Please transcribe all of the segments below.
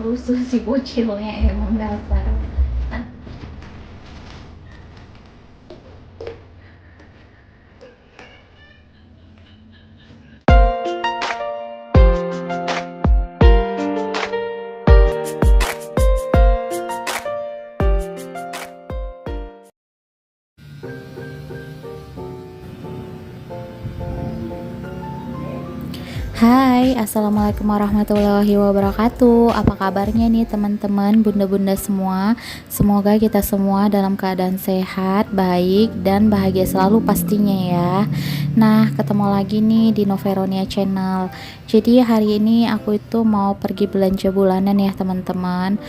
Rusuh si bocilnya emang dasar. Hai, assalamualaikum warahmatullahi wabarakatuh. Apa kabarnya nih teman-teman, bunda-bunda semua? Semoga kita semua dalam keadaan sehat, baik, dan bahagia selalu pastinya ya. Nah, ketemu lagi nih di Noveronia Channel. Jadi hari ini aku itu mau pergi belanja bulanan ya teman-teman.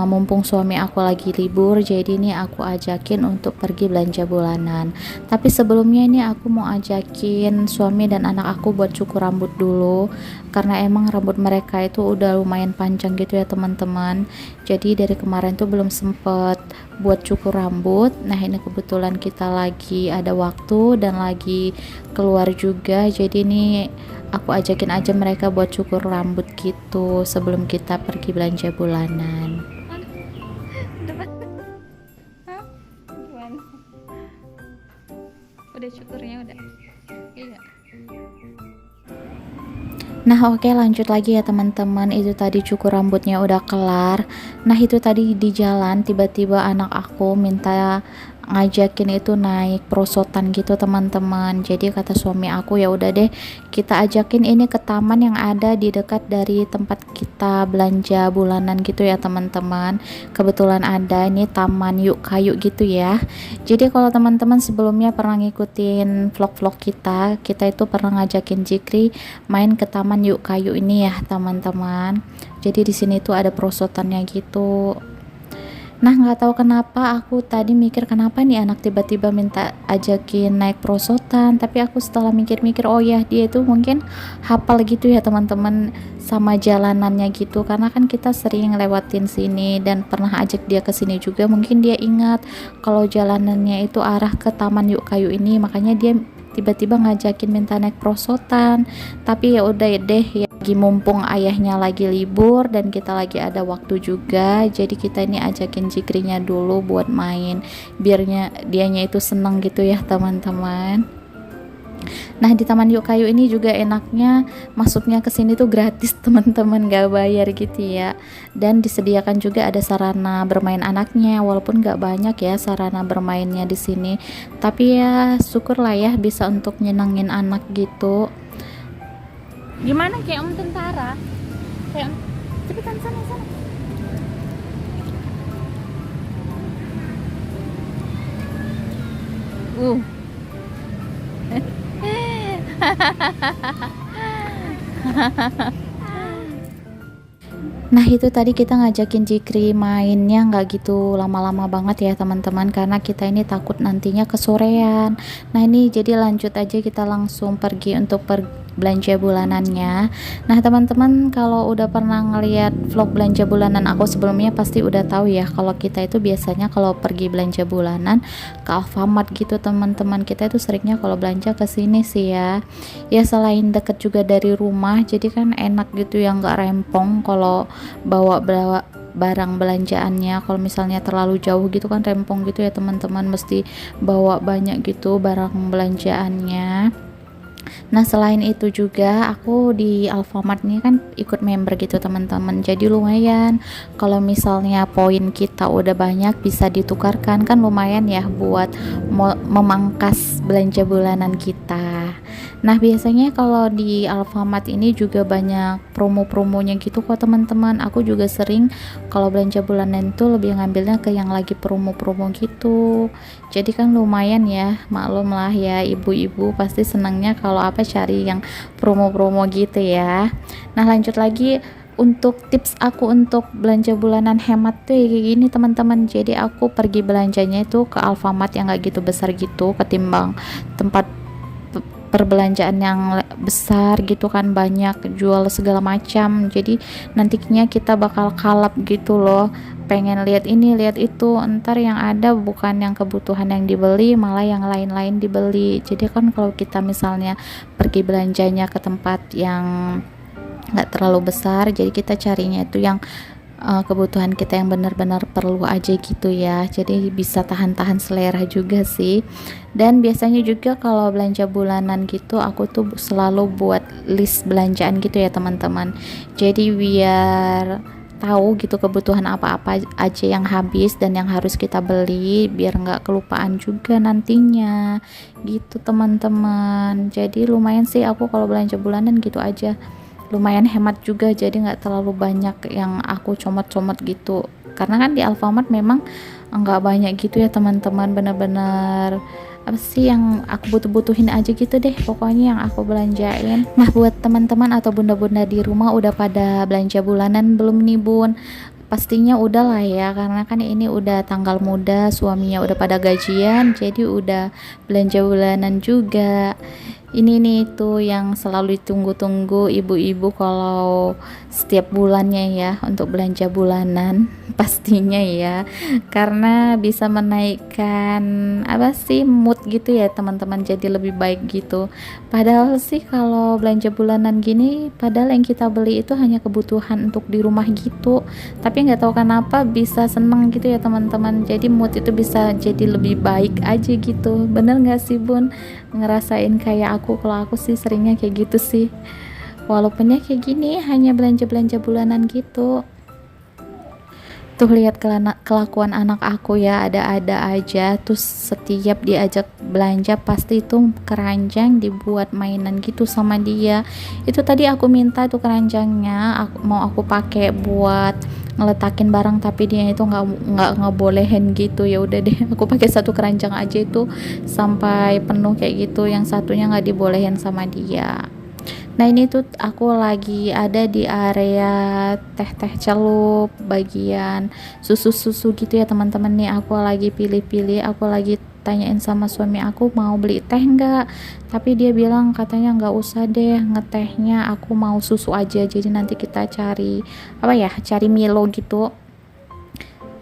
Mumpung suami aku lagi libur, jadi ini aku ajakin untuk pergi belanja bulanan. Tapi sebelumnya ini aku mau ajakin suami dan anak aku buat cukur rambut dulu, karena emang rambut mereka itu udah lumayan panjang gitu ya teman-teman. Jadi dari kemarin tuh belum sempet buat cukur rambut. Nah ini kebetulan kita lagi ada waktu dan lagi keluar juga, jadi ini aku ajakin aja mereka buat cukur rambut gitu sebelum kita pergi belanja bulanan. Udah cukurnya udah. Iya. Nah oke, lanjut lagi ya teman-teman. Itu tadi cukur rambutnya udah kelar. Nah itu tadi di jalan tiba-tiba anak aku minta ngajakin itu naik perosotan gitu teman-teman. Jadi kata suami aku, ya udah deh kita ajakin ini ke taman yang ada di dekat dari tempat kita belanja bulanan gitu ya teman-teman. Kebetulan ada ini taman Yuk Kayu gitu ya. Jadi kalau teman-teman sebelumnya pernah ngikutin vlog-vlog kita itu pernah ngajakin Jikri main ke taman Yuk Kayu ini ya teman-teman. Jadi di sini tuh ada perosotannya gitu. Nah nggak tahu kenapa aku tadi mikir kenapa nih anak tiba-tiba minta ajakin naik perosotan, tapi aku setelah mikir-mikir, oh ya dia itu mungkin hafal gitu ya teman-teman sama jalanannya gitu, karena kan kita sering lewatin sini dan pernah ajak dia ke sini juga, mungkin dia ingat kalau jalanannya itu arah ke Taman Yuk Kayu ini, makanya dia tiba-tiba ngajakin minta naik perosotan. Tapi ya udah deh ya, lagi mumpung ayahnya lagi libur dan kita lagi ada waktu juga, jadi kita ini ajakin Jikrinya dulu buat main biarnya dianya itu seneng gitu ya teman-teman. Nah di Taman Yuk Kayu ini juga enaknya masuknya ke sini tuh gratis teman-teman, gak bayar gitu ya. Dan disediakan juga ada sarana bermain anaknya, walaupun gak banyak ya sarana bermainnya di sini. Tapi ya syukurlah ya bisa untuk nyenengin anak gitu. Gimana kayak Om Tentara? Kayak cepetan sana. Nah itu tadi kita ngajakin Jikri mainnya nggak gitu lama-lama banget ya teman-teman, karena kita ini takut nantinya kesorean. Nah ini jadi lanjut aja, kita langsung pergi untuk belanja bulanannya. Nah teman-teman kalau udah pernah ngeliat vlog belanja bulanan aku sebelumnya pasti udah tahu ya kalau kita itu biasanya kalau pergi belanja bulanan ke Alfamart gitu teman-teman. Kita itu seringnya kalau belanja ke sini sih ya. Ya selain deket juga dari rumah, jadi kan enak gitu ya, nggak rempong kalau bawa barang belanjaannya. Kalau misalnya terlalu jauh gitu kan rempong gitu ya teman-teman, mesti bawa banyak gitu barang belanjaannya. Nah selain itu juga aku di Alfamart ini kan ikut member gitu teman-teman, jadi lumayan kalau misalnya poin kita udah banyak bisa ditukarkan, kan lumayan ya buat memangkas belanja bulanan kita. Nah, biasanya kalau di Alfamart ini juga banyak promo-promonya gitu kok teman-teman. Aku juga sering kalau belanja bulanan itu lebih ngambilnya ke yang lagi promo-promo gitu. Jadi kan lumayan ya, maklum lah ya, ibu-ibu pasti senangnya kalau apa cari yang promo-promo gitu ya. Nah, lanjut lagi untuk tips aku untuk belanja bulanan hemat tuh ya kayak gini teman-teman. Jadi aku pergi belanjanya itu ke Alfamart yang gak gitu besar gitu ketimbang tempat perbelanjaan yang besar gitu kan, banyak jual segala macam. Jadi nantinya kita bakal kalap gitu loh, pengen lihat ini lihat itu, entar yang ada bukan yang kebutuhan yang dibeli, malah yang lain-lain dibeli. Jadi kan kalau kita misalnya pergi belanjanya ke tempat yang nggak terlalu besar, jadi kita carinya itu yang kebutuhan kita yang benar-benar perlu aja gitu ya, jadi bisa tahan-tahan selera juga sih. Dan biasanya juga kalau belanja bulanan gitu aku tuh selalu buat list belanjaan gitu ya teman-teman, jadi biar tahu gitu kebutuhan apa-apa aja yang habis dan yang harus kita beli, biar nggak kelupaan juga nantinya gitu teman-teman. Jadi lumayan sih aku kalau belanja bulanan gitu aja, lumayan hemat juga, jadi nggak terlalu banyak yang aku comot-comot gitu, karena kan di Alfamart memang nggak banyak gitu ya teman-teman, bener-bener apa sih yang aku butuhin aja gitu deh pokoknya yang aku belanjain. Nah, buat teman-teman atau bunda-bunda di rumah udah pada belanja bulanan belum nih bun? Pastinya udah lah ya, karena kan ini udah tanggal muda, suaminya udah pada gajian, jadi udah belanja bulanan juga. Ini nih tuh yang selalu ditunggu-tunggu ibu-ibu kalau setiap bulannya ya, untuk belanja bulanan pastinya ya, karena bisa menaikkan apa sih mood gitu ya teman-teman, jadi lebih baik gitu. Padahal sih kalau belanja bulanan gini, padahal yang kita beli itu hanya kebutuhan untuk di rumah gitu, tapi nggak tahu kenapa bisa seneng gitu ya teman-teman, jadi mood itu bisa jadi lebih baik aja gitu. Bener nggak sih bun, ngerasain kayak aku? Kalau aku sih seringnya kayak gitu sih, walaupun ya kayak gini hanya belanja-belanja bulanan gitu. Tuh lihat kelakuan anak aku ya, ada-ada aja tuh, setiap diajak belanja pasti itu keranjang dibuat mainan gitu sama dia. Itu tadi aku minta tuh keranjangnya, mau aku pakai buat ngeletakin barang, tapi dia itu nggak ngebolehin gitu. Ya udah deh, aku pakai satu keranjang aja itu sampai penuh kayak gitu, yang satunya nggak dibolehin sama dia. Nah, ini tuh aku lagi ada di area teh-teh celup, bagian susu-susu gitu ya teman-teman. Nih aku lagi pilih-pilih, aku lagi tanyain sama suami aku mau beli teh enggak, tapi dia bilang katanya nggak usah deh ngetehnya, aku mau susu aja. Jadi nanti kita cari apa ya, cari Milo gitu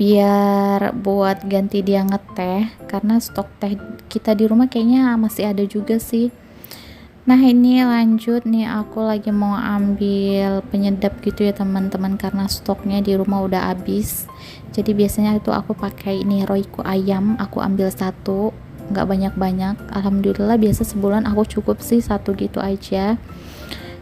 biar buat ganti dia ngeteh, karena stok teh kita di rumah kayaknya masih ada juga sih. Nah, ini lanjut nih, aku lagi mau ambil penyedap gitu ya teman-teman, karena stoknya di rumah udah habis. Jadi biasanya itu aku pakai ini Royco ayam, aku ambil satu, nggak banyak-banyak. Alhamdulillah biasa sebulan aku cukup sih satu gitu aja.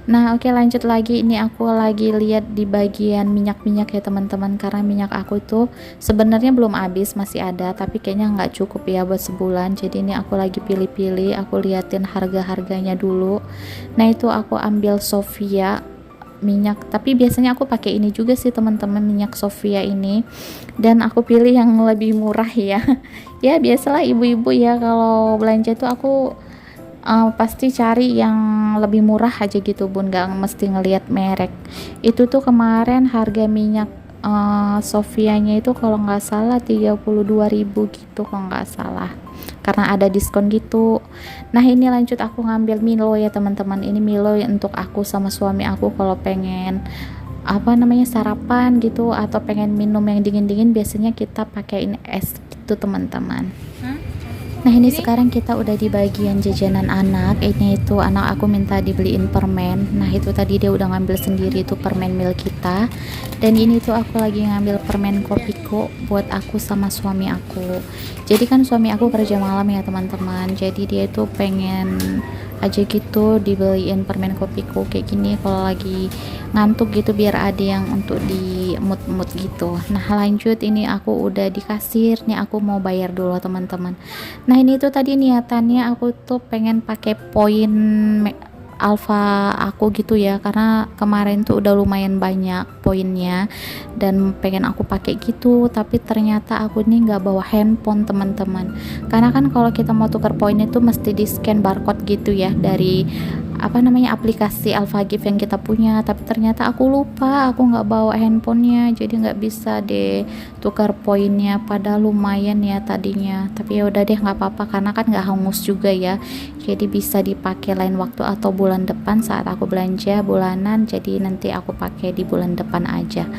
Nah, oke, lanjut lagi. Ini aku lagi lihat di bagian minyak-minyak ya teman-teman, karena minyak aku itu sebenarnya belum habis, masih ada, tapi kayaknya nggak cukup ya buat sebulan. Jadi ini aku lagi pilih-pilih, aku liatin harga-harganya dulu. Nah, itu aku ambil Sofia minyak, tapi biasanya aku pakai ini juga sih teman-teman, minyak Sofia ini, dan aku pilih yang lebih murah ya. Ya biasalah ibu-ibu ya, kalau belanja itu aku pasti cari yang lebih murah aja gitu bun, gak mesti ngelihat merek. Itu tuh kemarin harga minyak Sofianya itu kalau nggak salah 32.000 gitu kalau nggak salah, karena ada diskon gitu. Nah, ini lanjut aku ngambil Milo ya teman-teman. Ini Milo untuk aku sama suami aku kalau pengen apa namanya sarapan gitu, atau pengen minum yang dingin-dingin, biasanya kita pakai ini es gitu teman-teman. Nah, ini sekarang kita udah di bagian jajanan anak. Ini itu anak aku minta dibeliin permen. Nah, itu tadi dia udah ngambil sendiri tuh permen mil kita. Dan ini tuh aku lagi ngambil permen Kopiko buat aku sama suami aku. Jadi kan suami aku kerja malam ya teman-teman. Jadi dia itu pengen aja gitu, dibeliin permen kopiku kayak gini kalau lagi ngantuk gitu, biar ada yang untuk di mood gitu. Nah lanjut, ini aku udah di kasir nih, aku mau bayar dulu teman-teman. Nah ini tuh tadi niatannya aku tuh pengen pakai poin alfa aku gitu ya, karena kemarin tuh udah lumayan banyak poinnya dan pengen aku pakai gitu, tapi ternyata aku nih nggak bawa handphone teman-teman, karena kan kalau kita mau tukar poin itu mesti di scan barcode gitu ya dari apa namanya aplikasi Alpha Gift yang kita punya, tapi ternyata aku lupa, aku nggak bawa handphonenya, jadi nggak bisa deh tukar poinnya, padahal lumayan ya tadinya. Tapi ya udah deh, nggak apa-apa karena kan nggak hangus juga ya, jadi bisa dipakai lain waktu atau bulan depan saat aku belanja bulanan, jadi nanti aku pakai di bulan depan aja.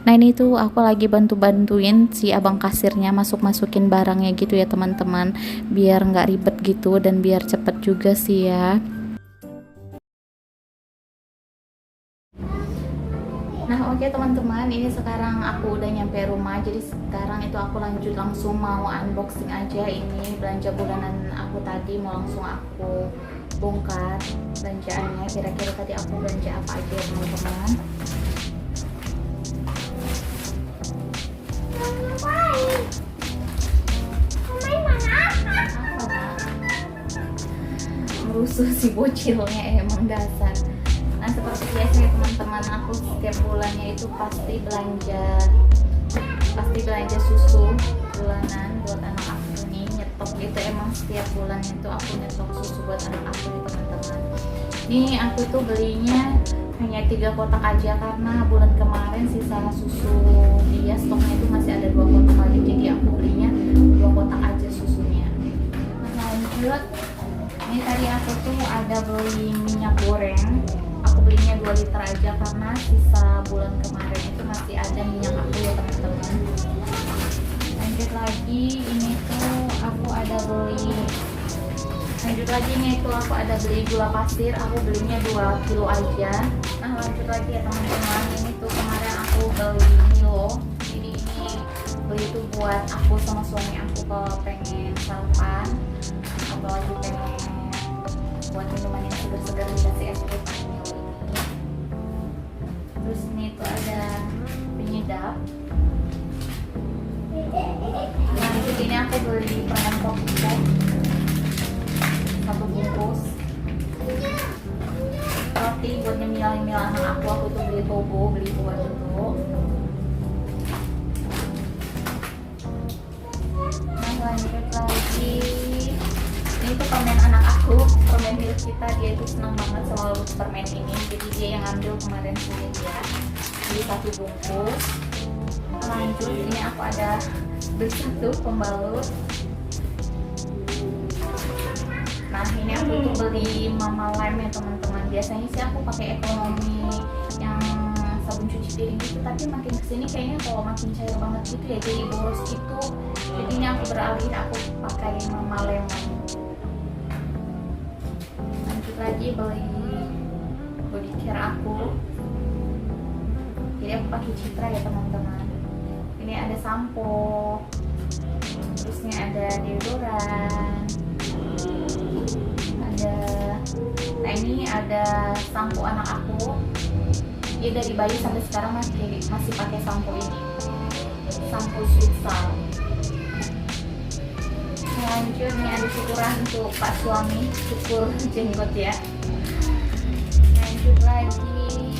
Nah ini tuh aku lagi bantuin si abang kasirnya masukin barangnya gitu ya teman-teman, biar nggak ribet gitu dan biar cepet juga sih ya. Nah oke teman-teman, ini sekarang aku udah nyampe rumah, jadi sekarang itu aku lanjut langsung mau unboxing aja ini belanja bulanan aku tadi, mau langsung aku bongkar belanjaannya, kira-kira tadi aku belanja apa aja ya teman-teman. Merusuh si bocilnya emang dasar. Nah seperti biasa ya teman-teman, aku setiap bulannya itu pasti belanja susu bulanan buat anak aku nih, nyetok gitu, emang setiap bulannya itu aku nyetok susu buat anak aku nih teman-teman. Ini aku tuh belinya hanya 3 kotak aja karena bulan kemarin sisa susu dia stoknya itu masih ada 2 kotak lagi, jadi aku belinya 2 kotak aja susunya. Nah lanjut, ini tadi aku tuh ada beli minyak goreng, aku belinya 2 liter aja karena sisa bulan kemarin itu masih ada minyak aku ya teman-teman. Lanjut lagi, ini tuh aku ada beli gula pasir, aku belinya 2 kilo aja. Nah lanjut lagi ya teman-teman, ini tuh kemarin aku beli Milo, jadi ini beli tuh buat aku sama suami aku kalau pengen sarapan atau lagi pengen buat minuman yang segar-segar dikasih es krim Milo ini. Terus ini tuh ada penyedap. Lanjut ini aku beli permen kopiku 1 bungkus. Roti buat nyemil anak aku tuh beli buat itu. Nah lanjut lagi, ini tuh permen anak aku, permen milik kita, dia itu senang banget sama permen ini, jadi dia yang ambil kemarin sendiri ya, beli 1 bungkus. Lanjut ini aku ada beli 1 pembalut. Nah ini aku tuh beli Mama Lem ya teman-teman, biasanya sih aku pakai ekonomi yang sabun cuci piring gitu, tapi makin kesini kayaknya kalau makin cair banget gitu ya, jadi boros gitu, jadi ini aku beralih, aku pakai Mama Lem. Lanjut lagi beli body care aku, jadi aku pakai Citra ya teman-teman. Ini ada sampo, terusnya ada deodoran, nah ini ada sampo anak aku, dia dari bayi sampai sekarang masih pakai sampo ini, sampo Sweet Sal. Lanjut nih ada syukuran untuk pak suami, syukur jenggot ya. Lanjut lagi,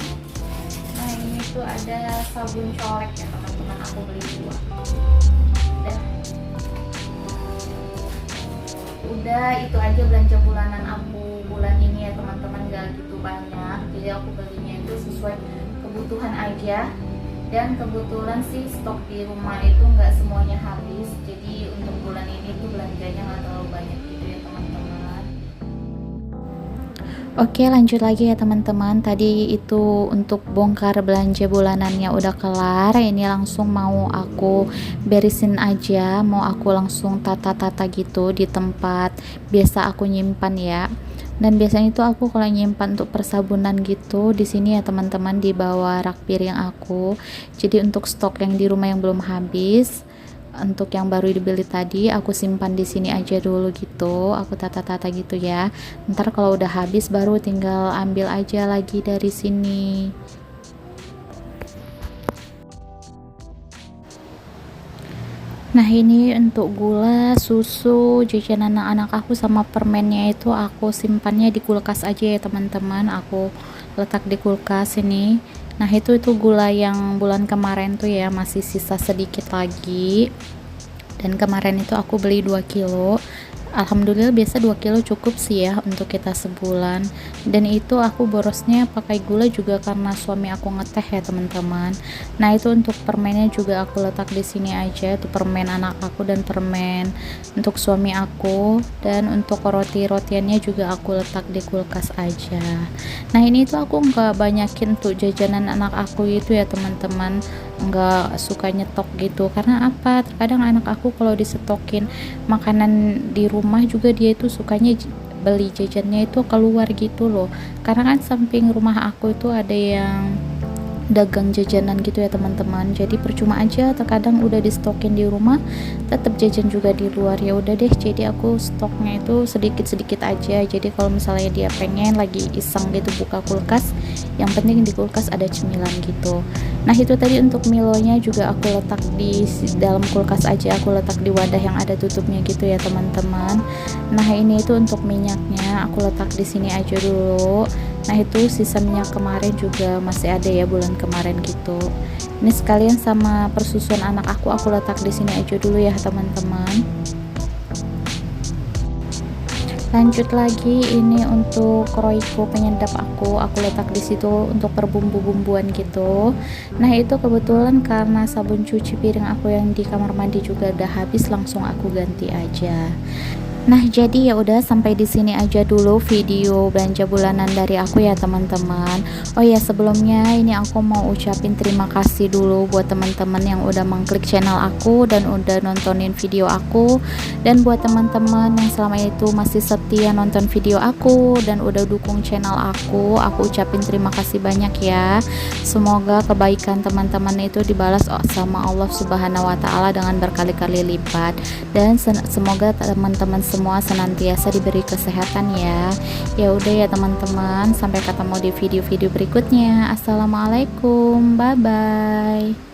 nah ini tuh ada sabun colek ya teman-teman, aku beli 2. Udah itu aja belanja bulanan aku bulan ini ya teman-teman, gak gitu banyak, jadi aku belinya itu sesuai kebutuhan aja, dan kebetulan sih stok di rumah itu nggak semuanya habis, jadi untuk bulan ini tuh belanjanya nggak terlalu banyak gitu ya teman-teman. Oke lanjut lagi ya teman-teman, tadi itu untuk bongkar belanja bulanannya udah kelar, ini langsung mau aku beresin aja, mau aku langsung tata-tata gitu di tempat biasa aku nyimpan ya. Dan biasanya itu aku kalau nyimpan untuk persabunan gitu di sini ya teman-teman, di bawah rak piring aku, jadi untuk stok yang di rumah yang belum habis. untuk yang baru dibeli tadi aku simpan di sini aja dulu gitu, aku tata-tata gitu ya. Ntar kalau udah habis baru tinggal ambil aja lagi dari sini. Nah ini untuk gula, susu, jajanan anak-anak aku sama permennya itu aku simpannya di kulkas aja ya teman-teman. Aku letak di kulkas ini. Nah itu gula yang bulan kemarin tuh ya, masih sisa sedikit lagi. Dan kemarin itu aku beli 2 kilo. Alhamdulillah biasa 2 kilo cukup sih ya untuk kita sebulan. Dan itu aku borosnya pakai gula juga karena suami aku ngeteh ya teman-teman. Nah itu untuk permennya juga aku letak di sini aja, itu permen anak aku dan permen untuk suami aku. Dan untuk roti-rotiannya juga aku letak di kulkas aja. Nah ini tuh aku nggak banyakin tuh jajanan anak aku itu ya teman-teman, nggak suka nyetok gitu. Karena apa, terkadang anak aku kalau disetokin makanan di rumah juga dia itu sukanya beli jajannya itu keluar gitu loh. Karena kan samping rumah aku itu ada yang dagang jajanan gitu ya teman-teman, jadi percuma aja terkadang udah di stokin di rumah tetap jajan juga di luar. Ya udah deh, jadi aku stoknya itu sedikit-sedikit aja. Jadi kalau misalnya dia pengen lagi iseng gitu buka kulkas, yang penting di kulkas ada cemilan gitu. Nah itu tadi untuk milonya juga aku letak di dalam kulkas aja, aku letak di wadah yang ada tutupnya gitu ya teman-teman. Nah ini itu untuk minyaknya aku letak di sini aja dulu. Nah itu sisa minyak kemarin juga masih ada ya bulan kemarin gitu. Ini sekalian sama persusuan anak aku letak di sini aja dulu ya teman-teman. Lanjut lagi, ini untuk Royco penyedap aku letak di situ untuk perbumbu-bumbuan gitu. Nah itu kebetulan karena sabun cuci piring aku yang di kamar mandi juga udah habis, langsung aku ganti aja. Nah jadi ya udah sampai di sini aja dulu video belanja bulanan dari aku ya teman-teman. Oh ya sebelumnya ini aku mau ucapin terima kasih dulu buat teman-teman yang udah mengklik channel aku dan udah nontonin video aku. Dan buat teman-teman yang selama itu masih setia nonton video aku dan udah dukung channel aku ucapin terima kasih banyak ya. Semoga kebaikan teman-teman itu dibalas sama Allah Subhanahu wa Ta'ala dengan berkali-kali lipat. Dan semoga teman-teman semua senantiasa diberi kesehatan ya. Ya udah ya teman-teman, sampai ketemu di video-video berikutnya. Assalamualaikum, bye bye.